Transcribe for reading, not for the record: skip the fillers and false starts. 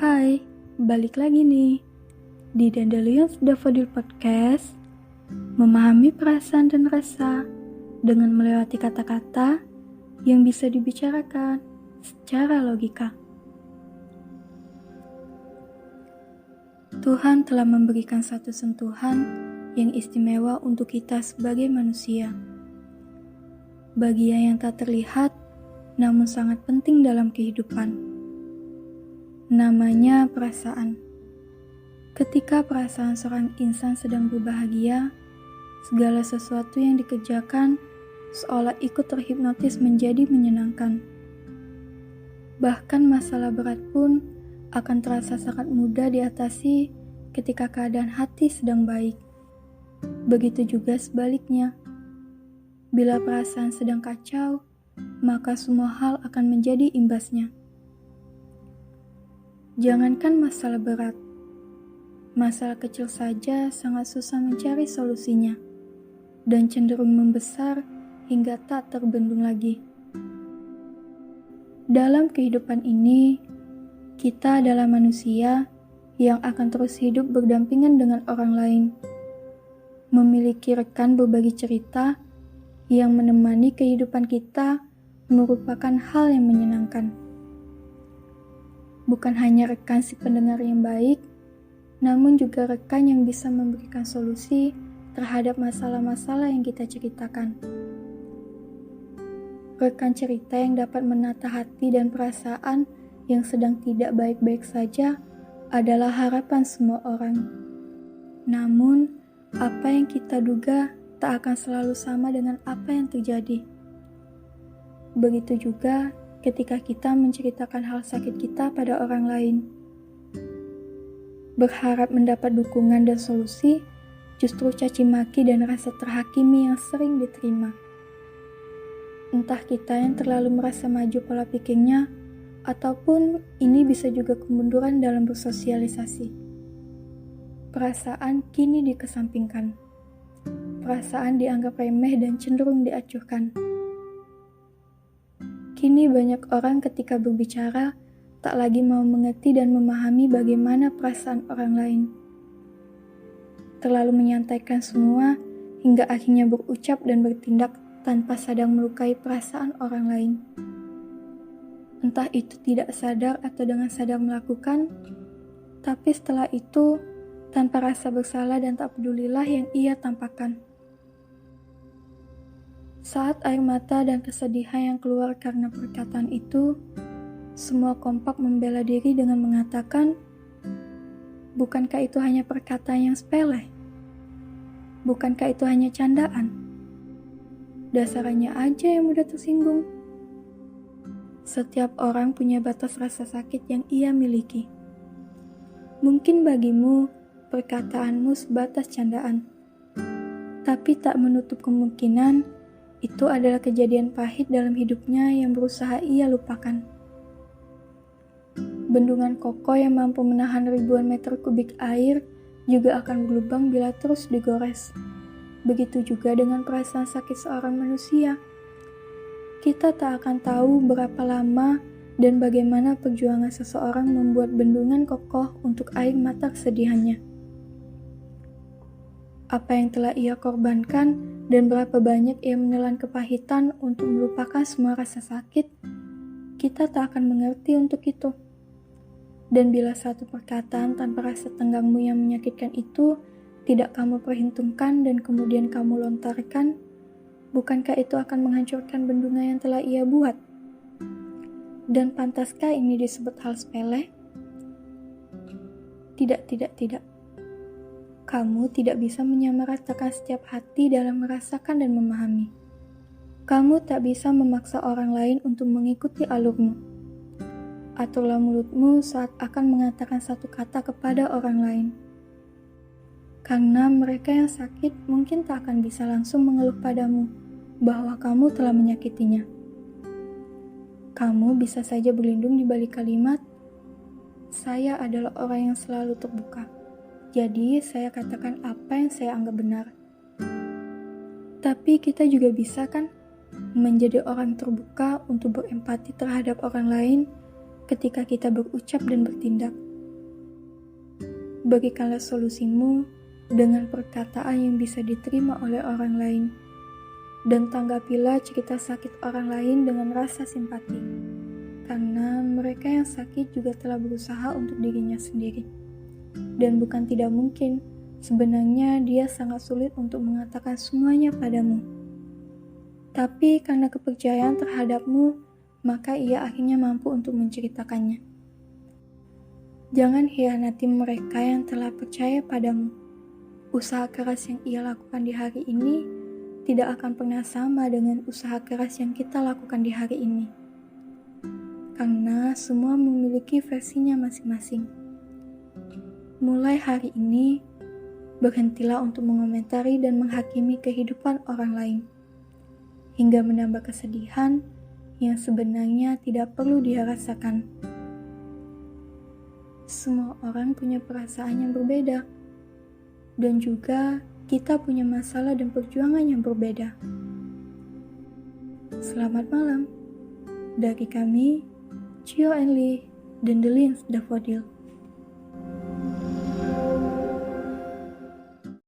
Hai, balik lagi nih di Dandelions Daffodil Podcast. Memahami perasaan dan rasa dengan melewati kata-kata yang bisa dibicarakan secara logika. Tuhan telah memberikan satu sentuhan yang istimewa untuk kita sebagai manusia. Bagian yang tak terlihat namun sangat penting dalam kehidupan. Namanya perasaan. Ketika perasaan seorang insan sedang berbahagia, segala sesuatu yang dikerjakan seolah ikut terhipnotis menjadi menyenangkan. Bahkan masalah berat pun akan terasa sangat mudah diatasi ketika keadaan hati sedang baik. Begitu juga sebaliknya. Bila perasaan sedang kacau, maka semua hal akan menjadi imbasnya. Jangankan masalah berat, masalah kecil saja sangat susah mencari solusinya, dan cenderung membesar hingga tak terbendung lagi. Dalam kehidupan ini, kita adalah manusia yang akan terus hidup berdampingan dengan orang lain, memiliki rekan berbagi cerita yang menemani kehidupan kita merupakan hal yang menyenangkan. Bukan hanya rekan si pendengar yang baik, namun juga rekan yang bisa memberikan solusi terhadap masalah-masalah yang kita ceritakan. Rekan cerita yang dapat menata hati dan perasaan yang sedang tidak baik-baik saja adalah harapan semua orang. Namun, apa yang kita duga tak akan selalu sama dengan apa yang terjadi. Begitu juga ketika kita menceritakan hal sakit kita pada orang lain. Berharap mendapat dukungan dan solusi, justru caci maki dan rasa terhakimi yang sering diterima. Entah kita yang terlalu merasa maju pola pikirnya, ataupun ini bisa juga kemunduran dalam bersosialisasi. Perasaan kini dikesampingkan. Perasaan dianggap remeh dan cenderung diacuhkan. Kini banyak orang ketika berbicara tak lagi mau mengerti dan memahami bagaimana perasaan orang lain. Terlalu menyantaikan semua hingga akhirnya berucap dan bertindak tanpa sadar melukai perasaan orang lain. Entah itu tidak sadar atau dengan sadar melakukan, tapi setelah itu tanpa rasa bersalah dan tak pedulilah yang ia tampakkan. Saat air mata dan kesedihan yang keluar karena perkataan itu, semua kompak membela diri dengan mengatakan, bukankah itu hanya perkataan yang sepele? Bukankah itu hanya candaan? Dasarnya aja yang mudah tersinggung. Setiap orang punya batas rasa sakit yang ia miliki. Mungkin bagimu, perkataanmu sebatas candaan. Tapi tak menutup kemungkinan itu adalah kejadian pahit dalam hidupnya yang berusaha ia lupakan. Bendungan kokoh yang mampu menahan ribuan meter kubik air juga akan berlubang bila terus digores. Begitu juga dengan perasaan sakit seorang manusia. Kita tak akan tahu berapa lama dan bagaimana perjuangan seseorang membuat bendungan kokoh untuk air mata kesedihannya. Apa yang telah ia korbankan dan berapa banyak ia menelan kepahitan untuk melupakan semua rasa sakit, kita tak akan mengerti untuk itu. Dan bila satu perkataan tanpa rasa tenggangmu yang menyakitkan itu tidak kamu perhitungkan dan kemudian kamu lontarkan, bukankah itu akan menghancurkan bendungan yang telah ia buat? Dan pantaskah ini disebut hal sepele? Tidak. Kamu tidak bisa menyamaratakan setiap hati dalam merasakan dan memahami. Kamu tak bisa memaksa orang lain untuk mengikuti alurmu. Aturlah mulutmu saat akan mengatakan satu kata kepada orang lain. Karena mereka yang sakit mungkin tak akan bisa langsung mengeluh padamu bahwa kamu telah menyakitinya. Kamu bisa saja berlindung di balik kalimat, "Saya adalah orang yang selalu terbuka. Jadi, saya katakan apa yang saya anggap benar." Tapi kita juga bisa kan menjadi orang terbuka untuk berempati terhadap orang lain ketika kita berucap dan bertindak. berikanlah solusimu dengan perkataan yang bisa diterima oleh orang lain, dan tanggapilah cerita sakit orang lain dengan rasa simpati, karena mereka yang sakit juga telah berusaha untuk dirinya sendiri. Dan bukan tidak mungkin, sebenarnya dia sangat sulit untuk mengatakan semuanya padamu. Tapi karena kepercayaan terhadapmu, maka ia akhirnya mampu untuk menceritakannya. Jangan hianati mereka yang telah percaya padamu. Usaha keras yang ia lakukan di hari ini tidak akan pernah sama dengan usaha keras yang kita lakukan di hari ini. Karena semua memiliki versinya masing-masing. Mulai hari ini, berhentilah untuk mengomentari dan menghakimi kehidupan orang lain, hingga menambah kesedihan yang sebenarnya tidak perlu dia rasakan. Semua orang punya perasaan yang berbeda, dan juga kita punya masalah dan perjuangan yang berbeda. Selamat malam, dari kami, Cio and Lee, dan The Lins Daffodil.